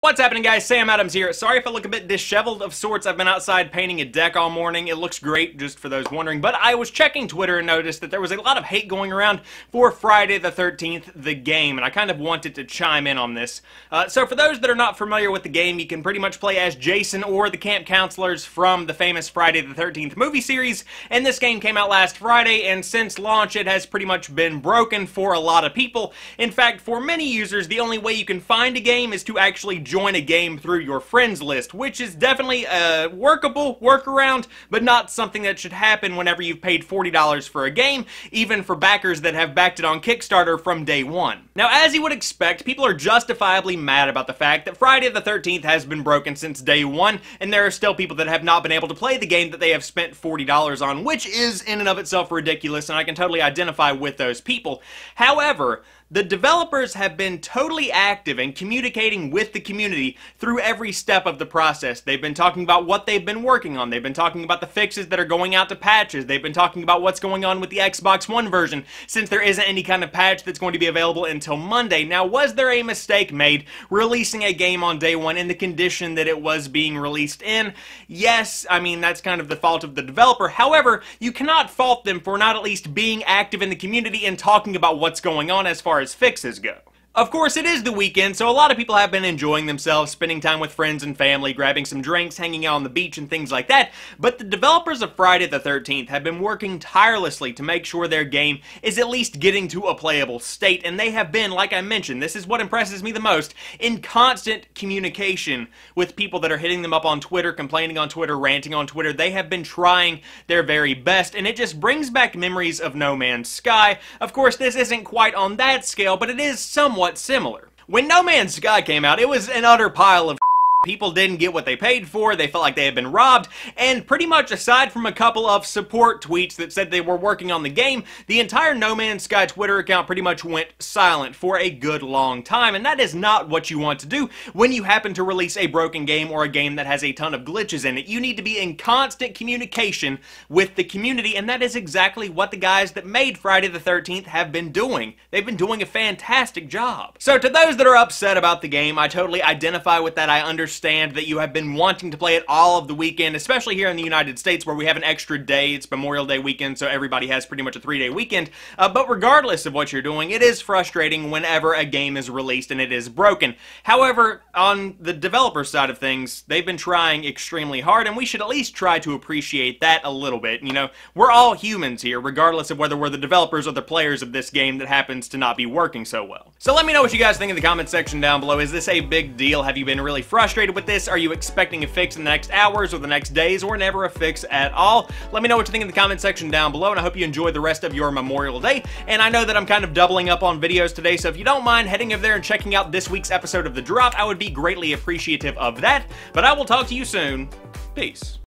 What's happening, guys? Sam Adams here. Sorry if I look a bit disheveled of sorts. I've been outside painting a deck all morning. It looks great, just for those wondering. But I was checking Twitter and noticed that there was a lot of hate going around for Friday the 13th, the game, and I kind of wanted to chime in on this. So for those that are not familiar with the game, you can pretty much play as Jason or the camp counselors from the famous Friday the 13th movie series, and this game came out last Friday, and since launch it has pretty much been broken for a lot of people. In fact, for many users, the only way you can find a game is to actually join a game through your friends list, which is definitely a workable workaround, but not something that should happen whenever you've paid $40 for a game, even for backers that have backed it on Kickstarter from day one. Now, as you would expect, people are justifiably mad about the fact that Friday the 13th has been broken since day one, and there are still people that have not been able to play the game that they have spent $40 on, which is in and of itself ridiculous, and I can totally identify with those people. However, the developers have been totally active in communicating with the community through every step of the process. They've been talking about what they've been working on. They've been talking about the fixes that are going out to patches. They've been talking about what's going on with the Xbox One version, since there isn't any kind of patch that's going to be available until Monday. Now, was there a mistake made releasing a game on day one in the condition that it was being released in? Yes, I mean, that's kind of the fault of the developer. However, you cannot fault them for not at least being active in the community and talking about what's going on as far as fixes go. Of course, it is the weekend, so a lot of people have been enjoying themselves, spending time with friends and family, grabbing some drinks, hanging out on the beach, and things like that, but the developers of Friday the 13th have been working tirelessly to make sure their game is at least getting to a playable state, and they have been, like I mentioned, this is what impresses me the most, in constant communication with people that are hitting them up on Twitter, complaining on Twitter, ranting on Twitter. They have been trying their very best, and it just brings back memories of No Man's Sky. Of course, this isn't quite on that scale, but it is somewhat similar. When No Man's Sky came out, it was an utter pile of people didn't get what they paid for, they felt like they had been robbed, and pretty much aside from a couple of support tweets that said they were working on the game, the entire No Man's Sky Twitter account pretty much went silent for a good long time, and that is not what you want to do when you happen to release a broken game or a game that has a ton of glitches in it. You need to be in constant communication with the community, and that is exactly what the guys that made Friday the 13th have been doing. They've been doing a fantastic job. So to those that are upset about the game, I totally identify with that. I understand that you have been wanting to play it all of the weekend, especially here in the United States where we have an extra day. It's Memorial Day weekend, so everybody has pretty much a 3-day weekend. But regardless of what you're doing, it is frustrating whenever a game is released and it is broken. However, on the developer side of things, they've been trying extremely hard, and we should at least try to appreciate that a little bit. You know, we're all humans here, regardless of whether we're the developers or the players of this game that happens to not be working so well. So let me know what you guys think in the comment section down below. Is this a big deal? Have you been really frustrated with this? Are you expecting a fix in the next hours or the next days, or never a fix at all? Let me know what you think in the comment section down below, and I hope you enjoy the rest of your Memorial Day. And I know that I'm kind of doubling up on videos today, so if you don't mind heading over there and checking out this week's episode of The Drop, I would be greatly appreciative of that. But I will talk to you soon. Peace.